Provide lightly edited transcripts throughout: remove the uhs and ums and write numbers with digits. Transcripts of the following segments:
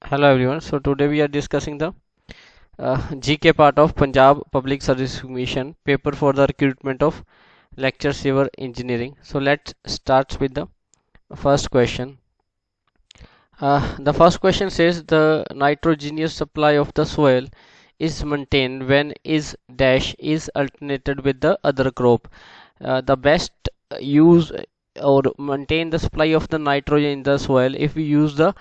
Hello everyone. So today we are discussing the GK part of Punjab Public Service Commission paper for the recruitment of lecture civil engineering. So let's start with the first question. The first question says the nitrogenous supply of the soil is maintained when is dash is alternated with the other crop. The best use or maintain the supply of the nitrogen in the soil if we use the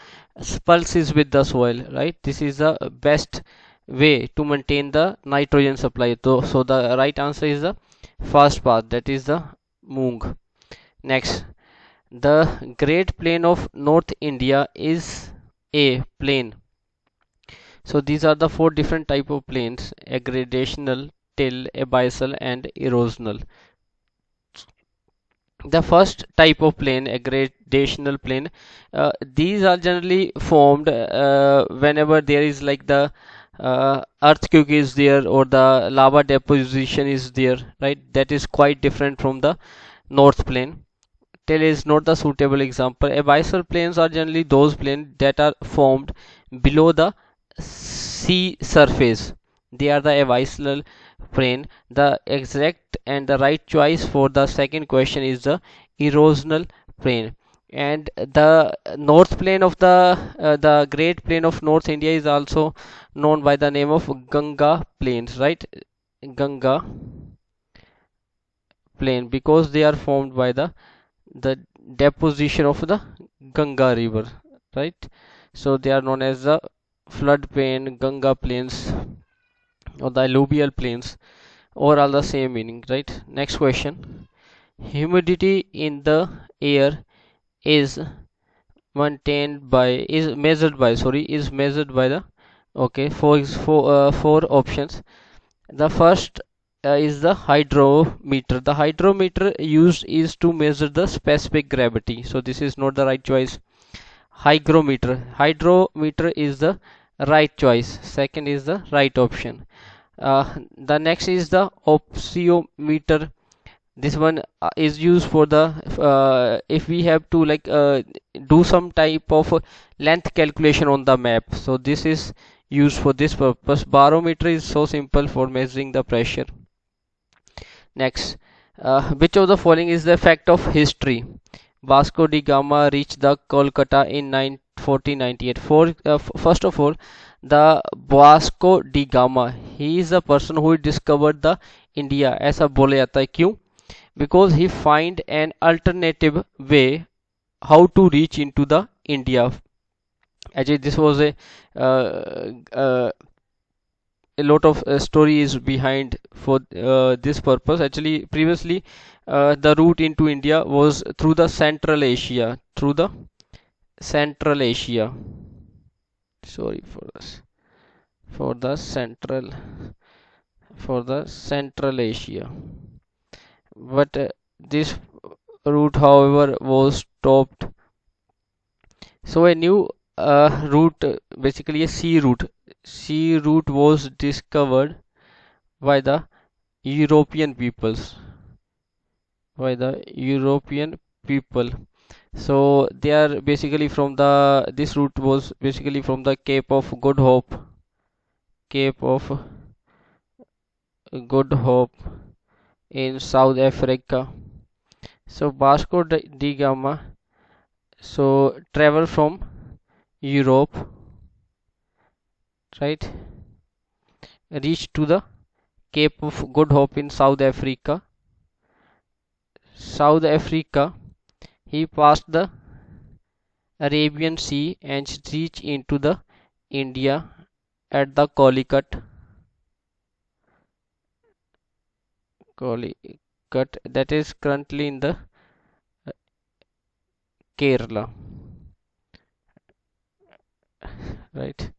pulses with the soil, right? This is the best way to maintain the nitrogen supply. So the right answer is the first part, that is the moong. Next, the Great Plain of North India is a plain. So these are the four different type of plains: aggradational, till, abyssal, and erosional. The first type of plain, aggradational plain, these are generally formed whenever there is like the earthquake is there or the lava deposition is there, right? That is quite different from the north plain. Till is not the suitable example. Abyssal plains are generally those plains that are formed below the sea surface. They are the abyssal plain. The exact and the right choice for the second question is the erosional plain. And the north plain of the Great Plain of North India is also known by the name of Ganga plains, right? Ganga plain, because they are formed by the deposition of the Ganga river, right? So they are known as the flood plain, Ganga plains, or the alluvial plains, or all the same meaning, right? Next question. Humidity in the air is maintained by is measured by the, okay, four options. The first is the hydrometer. The hydrometer used is to measure the specific gravity, so this is not the right choice. Hydrometer is the right choice. Second is the right option. The next is the opsiometer. This one is used for the if we have to like do some type of length calculation on the map, so this is used for this purpose. Barometer is so simple for measuring the pressure. Next, which of the following is the effect of history? Vasco da Gama reached the Kolkata in 1498. First of all, the Vasco da Gama, he is the person who discovered the India. ऐसा बोला जाता है, क्यों? Because he find an alternative way how to reach into the India. Actually, this was a lot of stories behind for this purpose. Actually, previously the route into India was through the Central Asia, through the Central Asia. Sorry for this. For the Central Asia, but this route, however, was stopped. So a new route, basically a sea route was discovered by the European peoples, by the European people. So they are basically from the, this route was basically from the Cape of Good Hope, Cape of Good Hope in South Africa. So Vasco da Gama so travel from Europe, right, reach to the Cape of Good Hope in South Africa. South Africa, he passed the Arabian Sea and reached into the India at the Calicut, that is currently in the Kerala, right?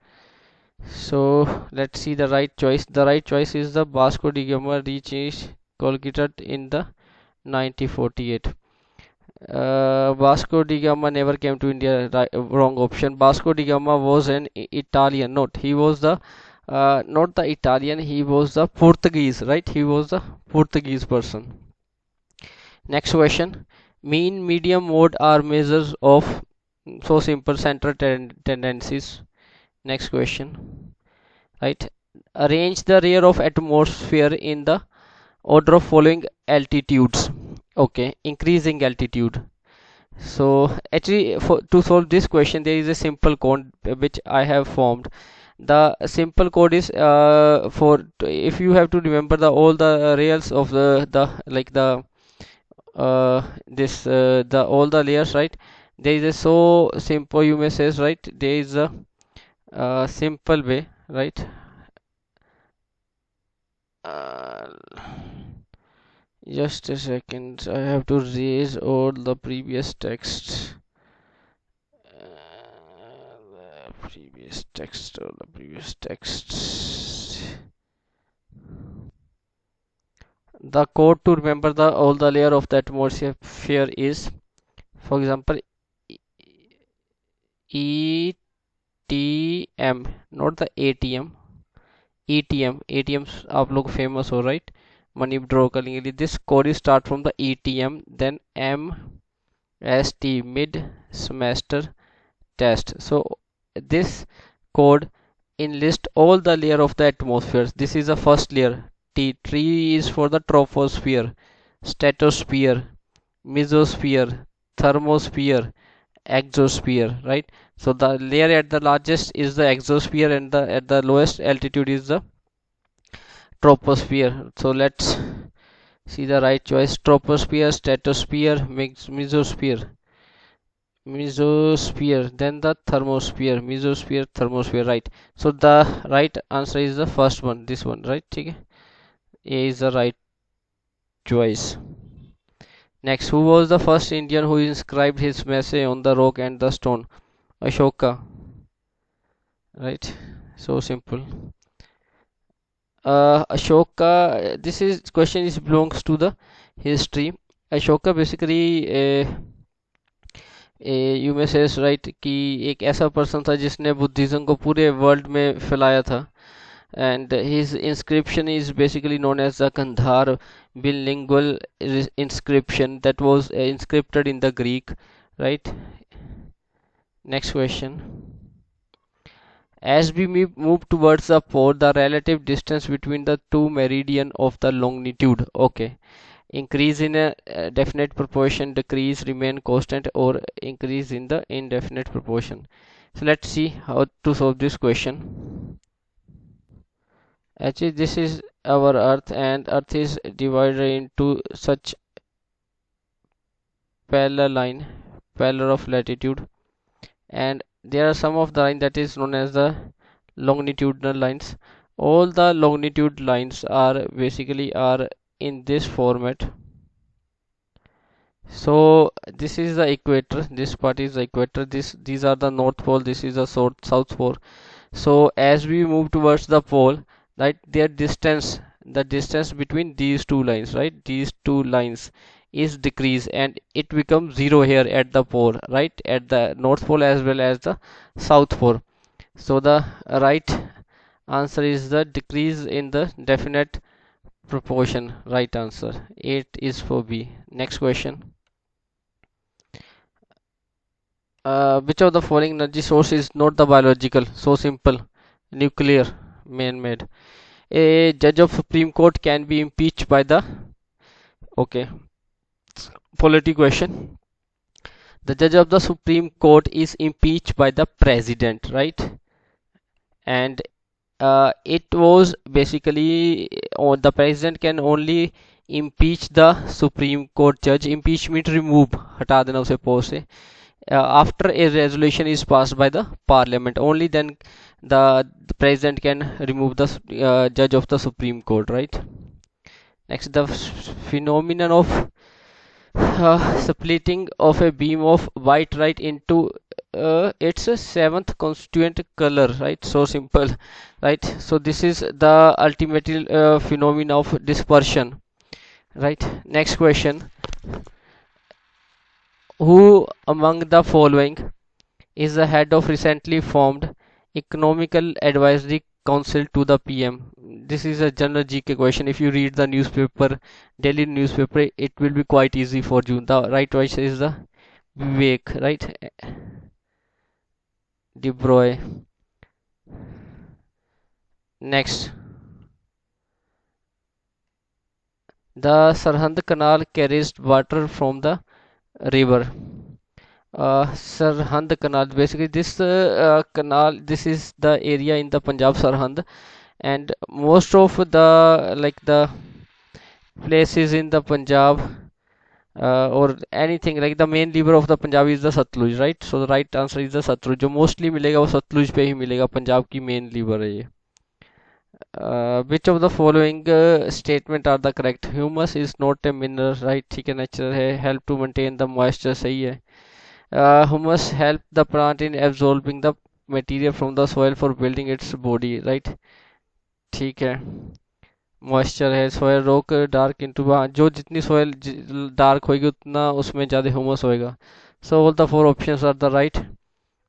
So let's see the right choice. The right choice is the Vasco da Gama reached Kolkata in the 1948. Vasco da Gama never came to India. Wrong option. Vasco da Gama was an Italian. Not he was the not the Italian. He was the Portuguese. Right? He was the Portuguese person. Next question. Mean, medium, mode are measures of, so simple, central tendencies. Next question, right? Arrange the rear of atmosphere in the order of following altitudes. Okay, increasing altitude. So actually, to solve this question, there is a simple code which I have formed. The simple code is if you have to remember the all the rails of the like the this the all the layers, right? There is a so simple, you may say, right? There is a simple way, right? uh, just a second, I have to raise all the previous text. The previous text or the previous text. The code to remember the all the layer of the atmosphere is, for example, ETM, not the ATM. ETM, ATMs आप लोग famous हो, right? money withdraw करने के लिए. This code is start from the ETM, then MST, mid semester test. So this code enlist all the layer of the atmosphere. This is the first layer. T is for the troposphere, stratosphere, mesosphere, thermosphere, exosphere, right? So the layer at the largest is the exosphere, and the at the lowest altitude is the troposphere. So let's see the right choice: troposphere, stratosphere, mesosphere, then the thermosphere, mesosphere, thermosphere, right? So the right answer is the first one, this one, right? Okay, A is the right choice. Next, who was the first Indian who inscribed his message on the rock and the stone? Ashoka, right? So simple. Ashoka, this is question is belongs to the history. Ashoka basically you may says right कि एक ऐसा person था जिसने Buddhism को पूरे world में फैलाया था. And his inscription is basically known as the Kandhar bilingual inscription that was inscripted in the Greek, right? Next question. As we move towards the pole, the relative distance between the two meridian of the longitude, okay, increase in a definite proportion, decrease, remain constant, or increase in the indefinite proportion. So let's see how to solve this question. Actually, this is our earth, and earth is divided into such parallel of latitude, and there are some of the line that is known as the longitudinal lines. All the longitude lines are basically are in this format. So this is the equator, this part is the equator, these are the north pole, this is the south pole. So as we move towards the pole, right, their distance, the distance between these two lines, right, these two lines is decreased, and it becomes zero here at the pole, right, at the north pole as well as the south pole. So the right answer is the decrease in the definite proportion. Right answer 8 is for B. Next question. Which of the following energy source is not the biological? So simple. Nuclear, man-made. A judge of Supreme Court can be impeached by the, okay, political question. The judge of the Supreme Court is impeached by the president, right? And it was basically the president can only impeach the Supreme Court judge. Impeachment, remove, हटा देना उसे post से. After a resolution is passed by the parliament, only then the president can remove the judge of the Supreme Court, right? Next, the phenomenon of splitting of a beam of white light into its a seventh constituent color, right? So simple, right? So this is the ultimate phenomenon of dispersion, right? Next question. Who among the following is the head of recently formed Economical Advisory Council to the PM? This is a general GK question. If you read the newspaper, daily newspaper, it will be quite easy for you. The right choice is the Vivek, right? De Broglie. Next, the Sarhand Canal carries water from the river. Sarhand Canal, basically this canal, this is the area in the Punjab Sarhand, and most of the like the places in the Punjab or anything like the main river of the Punjab is the Satluj, right? So the right answer is the Satluj. जो mostly मिलेगा वो सतलुज पे ही मिलेगा, पंजाब की main river है ये. Which of the following statement are the correct? Humus is not a mineral, right? ठीक है, नेचुरल है. Help to maintain the moisture, सही है. Humus help the plant in absorbing the material from the soil for building its body, right? ठीक है. Moisture है. Soil rock dark into, जो जितनी सोयल डार्क होगी उतना उसमें ज़्यादा ह्यूमस होएगा. So all the four options are the right.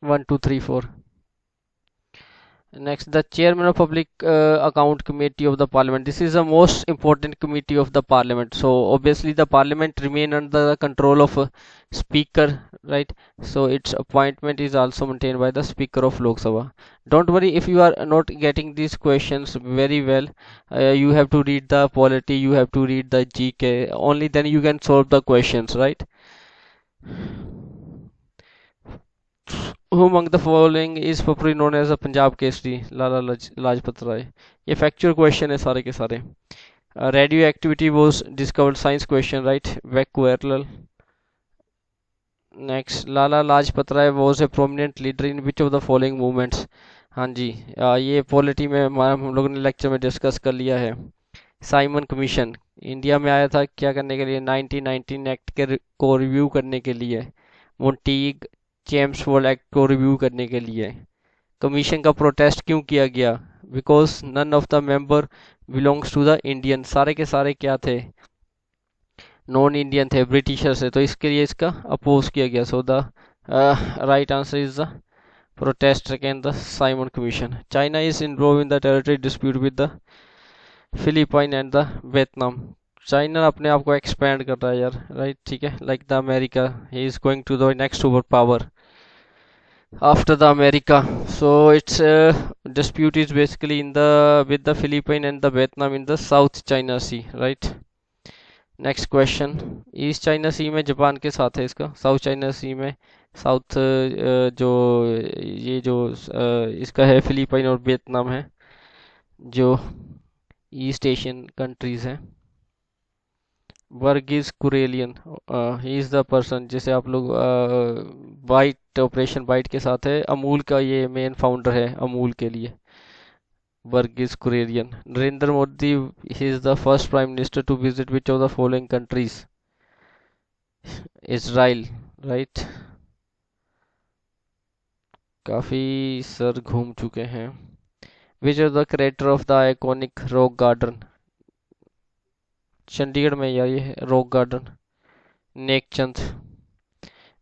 1 2 3 4. Next, the chairman of Public Account Committee of the Parliament. This is the most important committee of the Parliament. So obviously the Parliament remain under the control of Speaker, right? So its appointment is also maintained by the Speaker of Lok Sabha. Don't worry if you are not getting these questions very well. You have to read the polity, you have to read the GK. Only then you can solve the questions, right? Who among the following is popularly known as a Punjab Kesari? Lala Lajpat Rai. ये factual question है सारे के सारे. Radio activity was discovered, science question, right? Becquerel. Next, Lala Lajpat Rai was a prominent leader in which of the following movements? हाँ जी, ये polity में हम लोगों ने लेक्चर में डिस्कस कर लिया है. साइमन कमीशन इंडिया में आया था क्या करने के लिए? 1919 एक्ट के को रिव्यू करने के लिए. मोंटीग चेम्सफोर्ड एक्ट को रिव्यू करने के लिए. कमीशन का प्रोटेस्ट क्यों किया गया? Because none of the member belongs to the Indian. सारे के सारे क्या थे? नॉन इंडियन थे, ब्रिटिशर्स थे, तो इसके लिए इसका अपोज किया गया. सो the right answer is the protest against the Simon commission. China is involve in the territory dispute with the Philippine and the Vietnam. China अपने आप को एक्सपेंड कर रहा है यार, राइट? ठीक है, like the America, he is going to the next super power after the America. So its dispute is basically in the with the Philippine and the Vietnam in the South China Sea, right? Next question, east China sea में Japan के साथ है इसका, south China sea में south जो ये जो इसका है फिलीपाइन और वियतनाम है जो ईस्ट एशियन कंट्रीज हैं. Verghese Kurien, he is the person जैसे आप लोग बाइट, ऑपरेशन बाइट के साथ है, अमूल का ये मेन फाउंडर है अमूल के लिए, Verghese Kurien. Narendra Modi, he is the first prime minister to visit which of the following countries? Israel, right? काफ़ी सर घूम चुके हैं. Which of the creator of the iconic rock garden? Chandigarh में यार ये rock garden. Nekchand.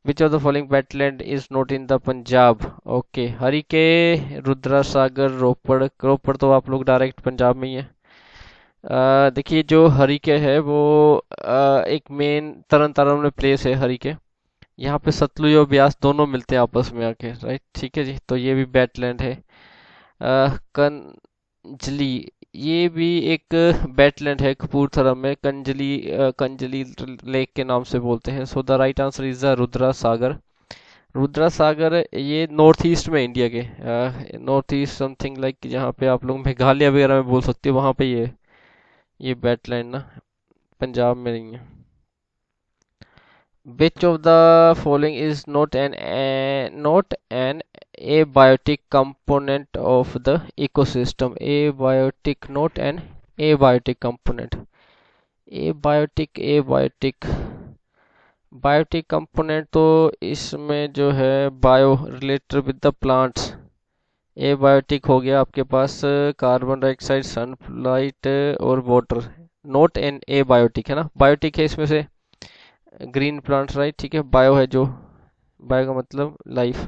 Which of the following wetland is not in the Punjab? Okay, Harike, Rudra Sagar, Ropar. Ropar तो आप लोग डायरेक्ट पंजाब में ही है. देखिए जो हरिके है वो एक मेन तरन तारण में प्लेस है हरिके. यहाँ पे सतलुज और ब्यास दोनों मिलते हैं आपस में आके, राइट? ठीक है जी, तो ये भी वेटलैंड है. कंजली, ये भी एक वेटलैंड है कपूरथला में. कंजली लेक के नाम से बोलते हैं. So the right answer is the Rudra Sagar. Rudra Sagar ये नॉर्थ ईस्ट में इंडिया के, नॉर्थ ईस्ट समथिंग लाइक जहाँ पे आप लोग मेघालय वगैरह में बोल सकते हो, वहाँ पे ये वेटलैंड ना, पंजाब में नहीं है. Which of the following is not an abiotic component of the ecosystem? Abiotic, not an abiotic component. Abiotic biotic component तो इसमें जो है bio related with the plants. Abiotic हो गया आपके पास कार्बन डाइऑक्साइड, सनलाइट और वाटर. नॉट एन एबायोटिक है ना, बायोटिक है इसमें से ग्रीन प्लांट्स, राइट? ठीक है, बायो है जो, बायो का मतलब लाइफ,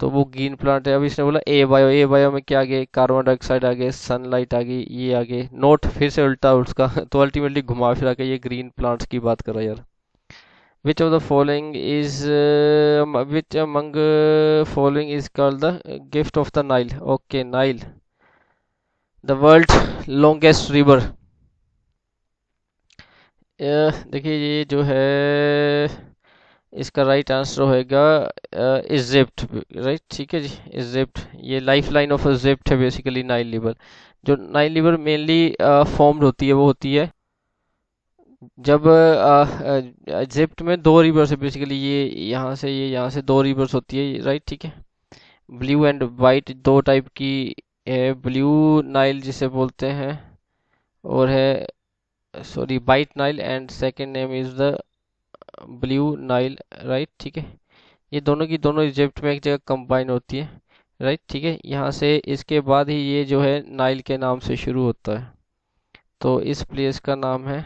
तो वो ग्रीन प्लांट है. अब इसने बोला ए बायो, ए बायो में क्या आ गया? कार्बन डाइऑक्साइड आ गए, सनलाइट आ गई, ये आ गए. नोट फिर से उल्टा उसका तो अल्टीमेटली घुमा फिरा के ये ग्रीन प्लांट्स की बात कर रहा है यार. विच of the following is which among following is called the gift of the Nile? Okay, Nile. The world longest river. देखिए ये जो है इसका राइट आंसर होएगा इजिप्ट। राइट, ठीक है जी, इजिप्ट। ये लाइफ लाइन ऑफ इजिप्ट है बेसिकली नाइल रिवर। जो नाइल रिवर मेनली फॉर्म्ड होती है वो होती है जब इजिप्ट में दो रिवर्स है बेसिकली, ये यहाँ से दो रिवर्स होती है। राइट, ठीक है। ब्लू एंड वाइट दो टाइप की है। ब्लू नाइल जिसे बोलते हैं, और है sorry white Nile, and second name is the blue Nile. Right, ठीक है। ये दोनों की दोनों इजिप्ट में एक जगह कंबाइन होती है। राइट, ठीक है। यहाँ से इसके बाद ही ये जो है नाइल के नाम से शुरू होता है। तो इस प्लेस का नाम है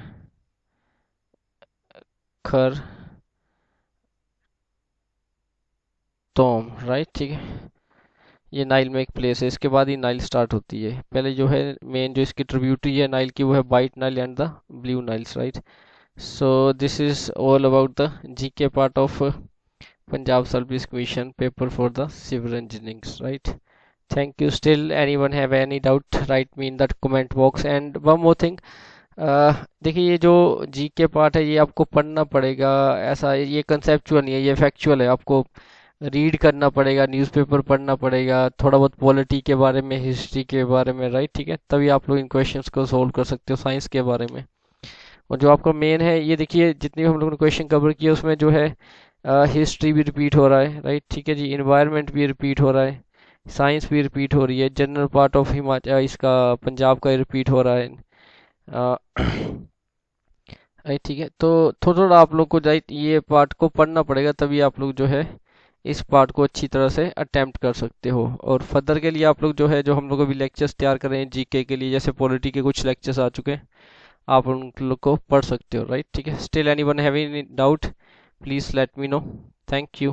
खर तोम। राइट, ठीक है। ये नाइल में एक प्लेस है, इसके बाद ही नाइल स्टार्ट होती है। पहले जो है मेन जो इसकी ट्रिब्यूटरी है नाइल की वो है white Nile and the blue Niles. Right, so this is all about the GK part of Punjab Service Commission paper for the civil engineering. Right, thank you. Still anyone have any doubt, write me in the comment box. And one more thing, देखिए ये जो जी के part है ये आपको पढ़ना पड़ेगा। ऐसा ये कंसेप्चुअल नहीं है, ये फैक्चुअल है। आपको रीड करना पड़ेगा, न्यूज़पेपर पढ़ना पड़ेगा, थोड़ा बहुत पॉलिटी के बारे में, हिस्ट्री के बारे में। राइट, ठीक है, तभी आप लोग इन क्वेश्चंस को सोल्व कर सकते हो साइंस के बारे में। और जो आपका मेन है ये देखिए, जितनी भी हम लोगों ने क्वेश्चन कवर किए उसमें जो है हिस्ट्री भी रिपीट हो रहा है। राइट, ठीक है जी। इन्वायरमेंट भी रिपीट हो रहा है, साइंस भी रिपीट हो रही है, जनरल पार्ट ऑफ हिमाचल इसका पंजाब का रिपीट हो रहा है। राइट, ठीक है। तो थोड़ा थोड़ा आप लोग को राइट ये पार्ट को पढ़ना पड़ेगा, तभी आप लोग जो है इस पार्ट को अच्छी तरह से अटेम्प्ट कर सकते हो। और फर्दर के लिए आप लोग जो है, जो हम लोग अभी लेक्चर्स तैयार कर रहे हैं जीके के लिए, जैसे पॉलिटी के कुछ लेक्चर्स आ चुके हैं, आप उन लोग को पढ़ सकते हो। राइट, ठीक है। Still anyone have any doubt, please let me know. Thank you.